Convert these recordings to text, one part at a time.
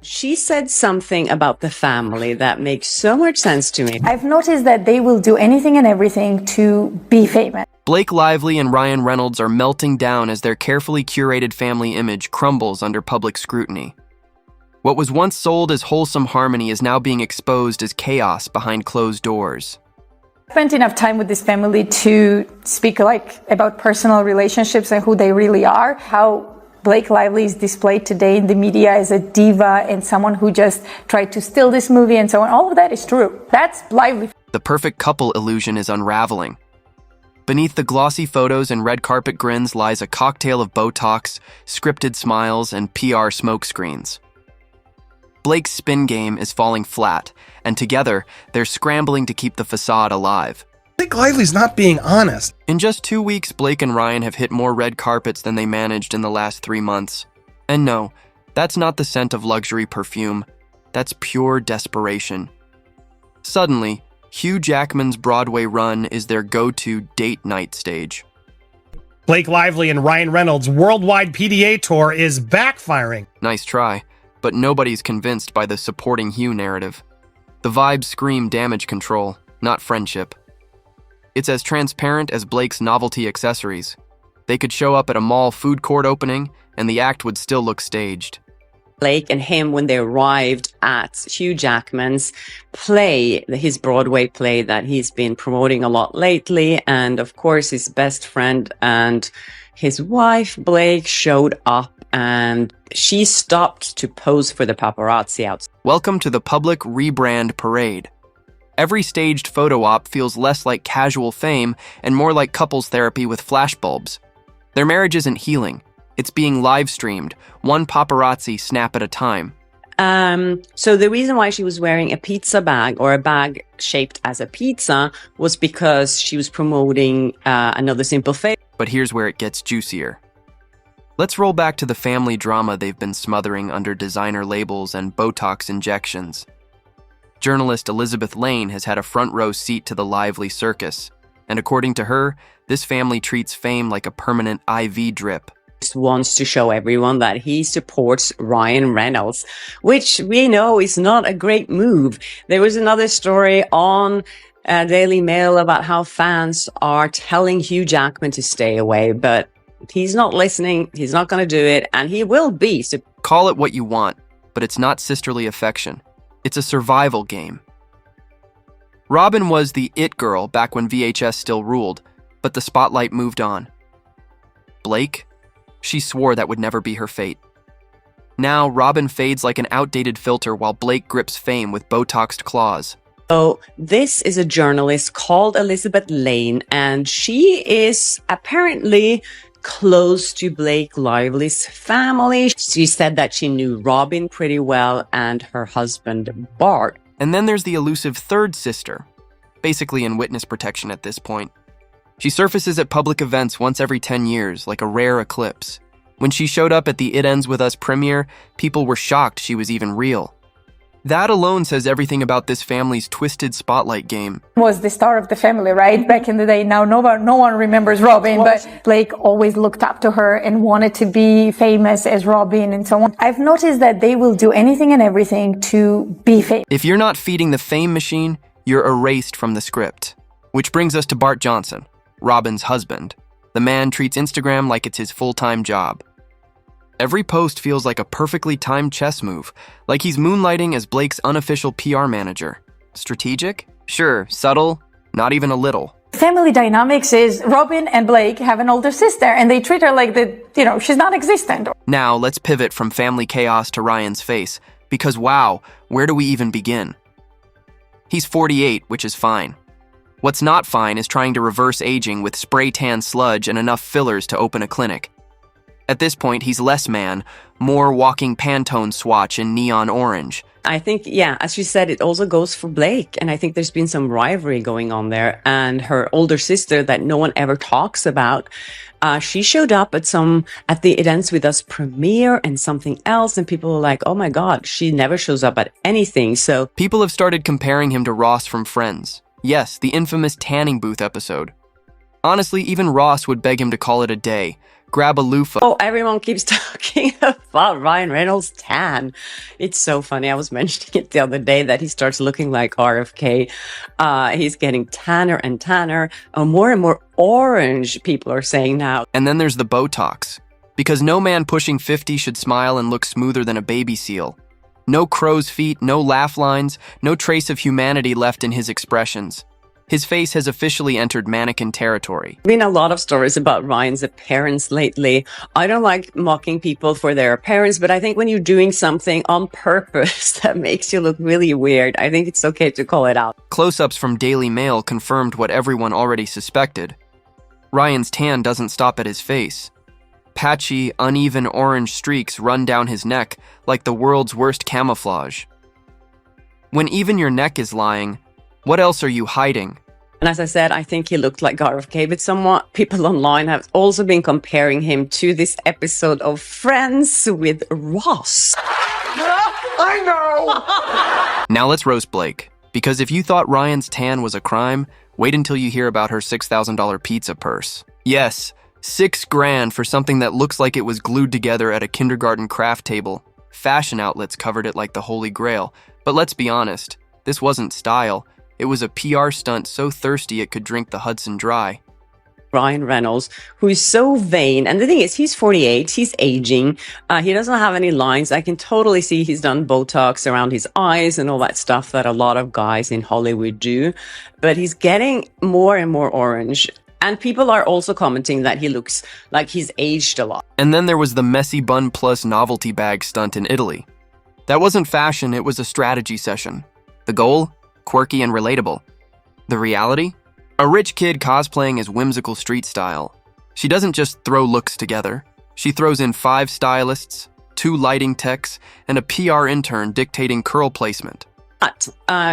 She said something about the family that makes so much sense to me. I've noticed that they will do anything and everything to be famous. Blake Lively and Ryan Reynolds are melting down as their carefully curated family image crumbles under public scrutiny. What was once sold as wholesome harmony is now being exposed as chaos behind closed doors. I spent enough time with this family to speak about personal relationships and who they really are, how Blake Lively is displayed today in the media as a diva and someone who just tried to steal this movie and so on. All of that is true. That's Lively. The perfect couple illusion is unraveling. Beneath the glossy photos and red carpet grins lies a cocktail of Botox, scripted smiles, and PR smokescreens. Blake's spin game is falling flat, and together, they're scrambling to keep the facade alive. Blake Lively's not being honest. In just 2 weeks, Blake and Ryan have hit more red carpets than they managed in the last 3 months. And no, that's not the scent of luxury perfume. That's pure desperation. Suddenly, Hugh Jackman's Broadway run is their go-to date night stage. Blake Lively and Ryan Reynolds' worldwide PDA tour is backfiring. Nice try, but nobody's convinced by the supporting Hugh narrative. The vibes scream damage control, not friendship. It's as transparent as Blake's novelty accessories. They could show up at a mall food court opening, and the act would still look staged. Blake and him, when they arrived at Hugh Jackman's play, his Broadway play that he's been promoting a lot lately, and of course his best friend and his wife, Blake, showed up, and she stopped to pose for the paparazzi outside. Welcome to the public rebrand parade. Every staged photo op feels less like casual fame and more like couples therapy with flashbulbs. Their marriage isn't healing. It's being live-streamed, one paparazzi snap at a time. So the reason why she was wearing a pizza bag or a bag shaped as a pizza was because she was promoting Another Simple Favor. But here's where it gets juicier. Let's roll back to the family drama they've been smothering under designer labels and Botox injections. Journalist Elizabeth Lane has had a front row seat to the Lively circus, and according to her, this family treats fame like a permanent IV drip. Wants to show everyone that he supports Ryan Reynolds, which we know is not a great move. There was another story on Daily Mail about how fans are telling Hugh Jackman to stay away, but he's not listening, he's not going to do it, and he will be. So call it what you want, but it's not sisterly affection. It's a survival game. Robin was the it girl back when VHS still ruled, but the spotlight moved on. Blake? She swore that would never be her fate. Now, Robin fades like an outdated filter while Blake grips fame with Botoxed claws. So this is a journalist called Elizabeth Lane, and she is apparently close to Blake Lively's family. She said that she knew Robin pretty well and her husband, Bart. And then there's the elusive third sister, basically in witness protection at this point. She surfaces at public events once every 10 years, like a rare eclipse. When she showed up at the It Ends With Us premiere, people were shocked she was even real. That alone says everything about this family's twisted spotlight game. Was the star of the family, right? Back in the day. Now no one remembers Robin, but Blake always looked up to her and wanted to be famous as Robin and so on. I've noticed that they will do anything and everything to be famous. If you're not feeding the fame machine, you're erased from the script. Which brings us to Bart Johnson, Robin's husband. The man treats Instagram like it's his full-time job. Every post feels like a perfectly timed chess move, like he's moonlighting as Blake's unofficial PR manager. Strategic? Sure. Subtle? Not even a little. Family dynamics is Robin and Blake have an older sister and they treat her like she's non-existent. Now, let's pivot from family chaos to Ryan's face, because wow, where do we even begin? He's 48, which is fine. What's not fine is trying to reverse aging with spray tan sludge and enough fillers to open a clinic. At this point, he's less man, more walking Pantone swatch in neon orange. I think, yeah, as you said, it also goes for Blake. And I think there's been some rivalry going on there. And her older sister that no one ever talks about, she showed up at the It Ends With Us premiere and something else. And people were like, oh my God, she never shows up at anything. So people have started comparing him to Ross from Friends. Yes, the infamous tanning booth episode. Honestly, even Ross would beg him to call it a day. grab a loofah. Oh, everyone keeps talking about Ryan Reynolds' tan. It's so funny. I was mentioning it the other day that he starts looking like RFK. He's getting tanner and tanner. More and more orange, people are saying now. And then there's the Botox. Because no man pushing 50 should smile and look smoother than a baby seal. No crow's feet, no laugh lines, no trace of humanity left in his expressions. His face has officially entered mannequin territory. Been a lot of stories about Ryan's appearance lately. I don't like mocking people for their appearance, but I think when you're doing something on purpose that makes you look really weird, I think it's okay to call it out. Close-ups from Daily Mail confirmed what everyone already suspected. Ryan's tan doesn't stop at his face. Patchy, uneven orange streaks run down his neck like the world's worst camouflage. When even your neck is lying, what else are you hiding? And as I said, I think he looked like RFK, but somewhat people online have also been comparing him to this episode of Friends with Ross. I know! Now let's roast Blake, because if you thought Ryan's tan was a crime, wait until you hear about her $6,000 pizza purse. Yes, $6,000 for something that looks like it was glued together at a kindergarten craft table. Fashion outlets covered it like the Holy Grail, but let's be honest, this wasn't style. It was a PR stunt so thirsty it could drink the Hudson dry. Ryan Reynolds, who is so vain. And the thing is, he's 48, he's aging, he doesn't have any lines. I can totally see he's done Botox around his eyes and all that stuff that a lot of guys in Hollywood do. But he's getting more and more orange. And people are also commenting that he looks like he's aged a lot. And then there was the messy bun plus novelty bag stunt in Italy. That wasn't fashion, it was a strategy session. The goal? Quirky and relatable. The reality? A rich kid cosplaying as whimsical street style. She doesn't just throw looks together. She throws in 5 stylists, 2 lighting techs, and a PR intern dictating curl placement. But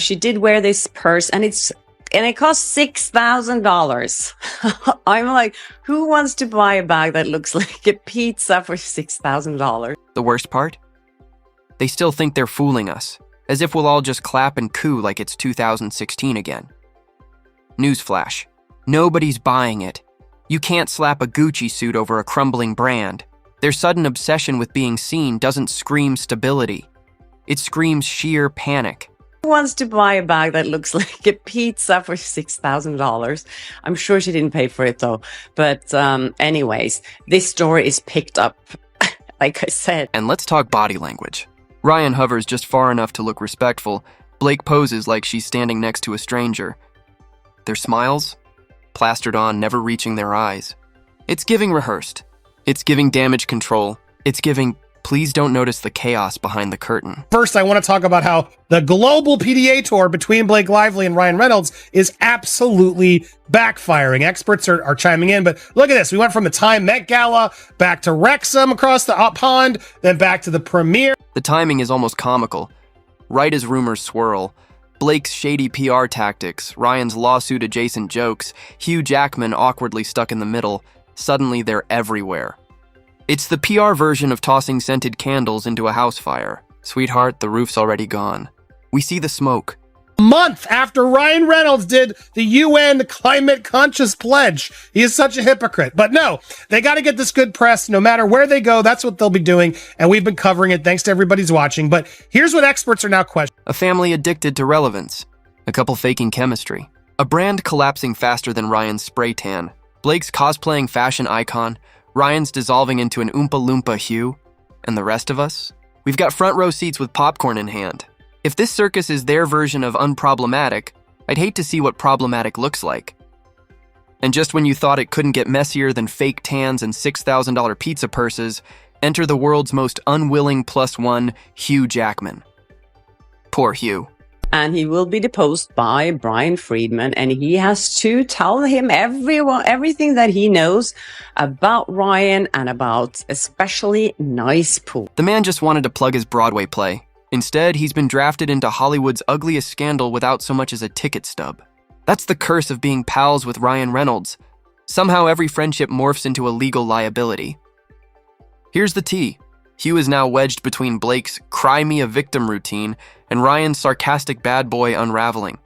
she did wear this purse, and it cost $6,000. I'm like, who wants to buy a bag that looks like a pizza for $6,000? The worst part? They still think they're fooling us, as if we'll all just clap and coo like it's 2016 again. Newsflash. Nobody's buying it. You can't slap a Gucci suit over a crumbling brand. Their sudden obsession with being seen doesn't scream stability. It screams sheer panic. Who wants to buy a bag that looks like a pizza for $6,000? I'm sure she didn't pay for it though. But anyways, this story is picked up, like I said. And let's talk body language. Ryan hovers just far enough to look respectful. Blake poses like she's standing next to a stranger. Their smiles? Plastered on, never reaching their eyes. It's giving rehearsed. It's giving damage control. It's giving, please don't notice the chaos behind the curtain. First, I want to talk about how the global PDA tour between Blake Lively and Ryan Reynolds is absolutely backfiring. Experts are chiming in, but look at this. We went from the Time Met Gala, back to Wrexham across the pond, then back to the premiere. The timing is almost comical. Right as rumors swirl, Blake's shady PR tactics, Ryan's lawsuit-adjacent jokes, Hugh Jackman awkwardly stuck in the middle, suddenly they're everywhere. It's the PR version of tossing scented candles into a house fire. Sweetheart, the roof's already gone. We see the smoke. A month after Ryan Reynolds did the UN climate conscious pledge. He is such a hypocrite. But no, they got to get this good press no matter where they go. That's what they'll be doing. And we've been covering it. Thanks to everybody's watching. But here's what experts are now questioning. A family addicted to relevance. A couple faking chemistry. A brand collapsing faster than Ryan's spray tan. Blake's cosplaying fashion icon. Ryan's dissolving into an Oompa Loompa hue. And the rest of us? We've got front row seats with popcorn in hand. If this circus is their version of unproblematic, I'd hate to see what problematic looks like. And just when you thought it couldn't get messier than fake tans and $6,000 pizza purses, enter the world's most unwilling +1, Hugh Jackman. Poor Hugh. And he will be deposed by Brian Friedman, and he has to tell him everything that he knows about Ryan and about especially Nice Pool. The man just wanted to plug his Broadway play. Instead, he's been drafted into Hollywood's ugliest scandal without so much as a ticket stub. That's the curse of being pals with Ryan Reynolds. Somehow every friendship morphs into a legal liability. Here's the tea. Hugh is now wedged between Blake's cry me a victim routine and Ryan's sarcastic bad boy unraveling.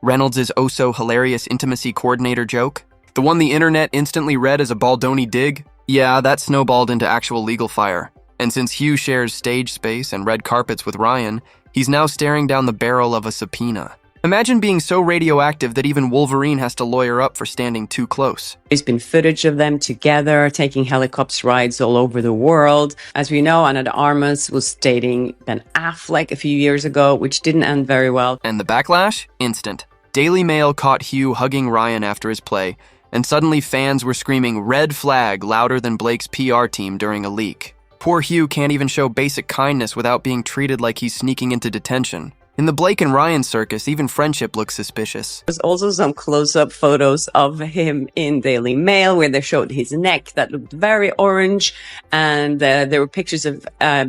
Reynolds' oh-so-hilarious intimacy coordinator joke, the one the internet instantly read as a Baldoni dig, Yeah, that snowballed into actual legal fire. And since Hugh shares stage space and red carpets with Ryan, he's now staring down the barrel of a subpoena. Imagine being so radioactive that even Wolverine has to lawyer up for standing too close. There's been footage of them together, taking helicopter rides all over the world. As we know, Anna de Armas was dating Ben Affleck a few years ago, which didn't end very well. And the backlash? Instant. Daily Mail caught Hugh hugging Ryan after his play, and suddenly fans were screaming "Red flag" louder than Blake's PR team during a leak. Poor Hugh can't even show basic kindness without being treated like he's sneaking into detention. In the Blake and Ryan circus, even friendship looks suspicious. There's also some close-up photos of him in Daily Mail where they showed his neck that looked very orange, and there were pictures of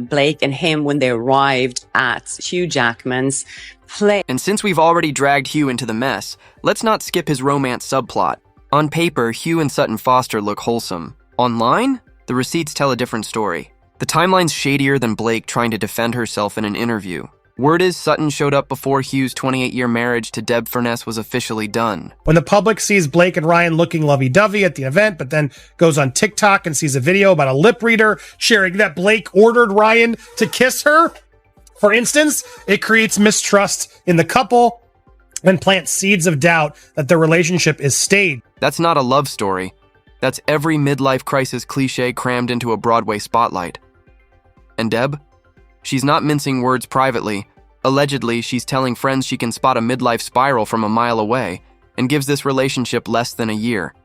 Blake and him when they arrived at Hugh Jackman's play. And since we've already dragged Hugh into the mess, let's not skip his romance subplot. On paper, Hugh and Sutton Foster look wholesome. Online, the receipts tell a different story. The timeline's shadier than Blake trying to defend herself in an interview. Word is Sutton showed up before Hugh's 28-year marriage to Deb Furness was officially done. When the public sees Blake and Ryan looking lovey-dovey at the event, but then goes on TikTok and sees a video about a lip reader sharing that Blake ordered Ryan to kiss her, for instance, it creates mistrust in the couple and plants seeds of doubt that their relationship is staged. That's not a love story. That's every midlife crisis cliche crammed into a Broadway spotlight. And Deb? She's not mincing words privately. Allegedly, she's telling friends she can spot a midlife spiral from a mile away and gives this relationship less than a year.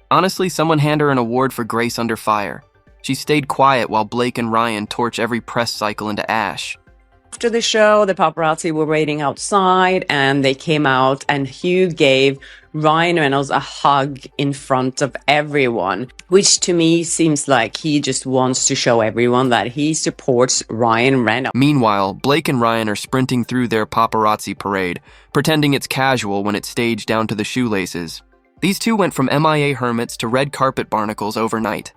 Honestly, someone hand her an award for grace under fire. She stayed quiet while Blake and Ryan torch every press cycle into ash. After the show, the paparazzi were waiting outside and they came out and Hugh gave Ryan Reynolds a hug in front of everyone, which to me seems like he just wants to show everyone that he supports Ryan Reynolds. Meanwhile, Blake and Ryan are sprinting through their paparazzi parade, pretending it's casual when it's staged down to the shoelaces. These two went from MIA hermits to red carpet barnacles overnight.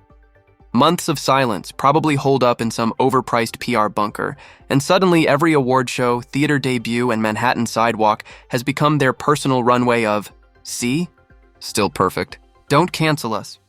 Months of silence, probably holed up in some overpriced PR bunker, and suddenly every award show, theater debut, and Manhattan sidewalk has become their personal runway of, "See? Still perfect. Don't cancel us.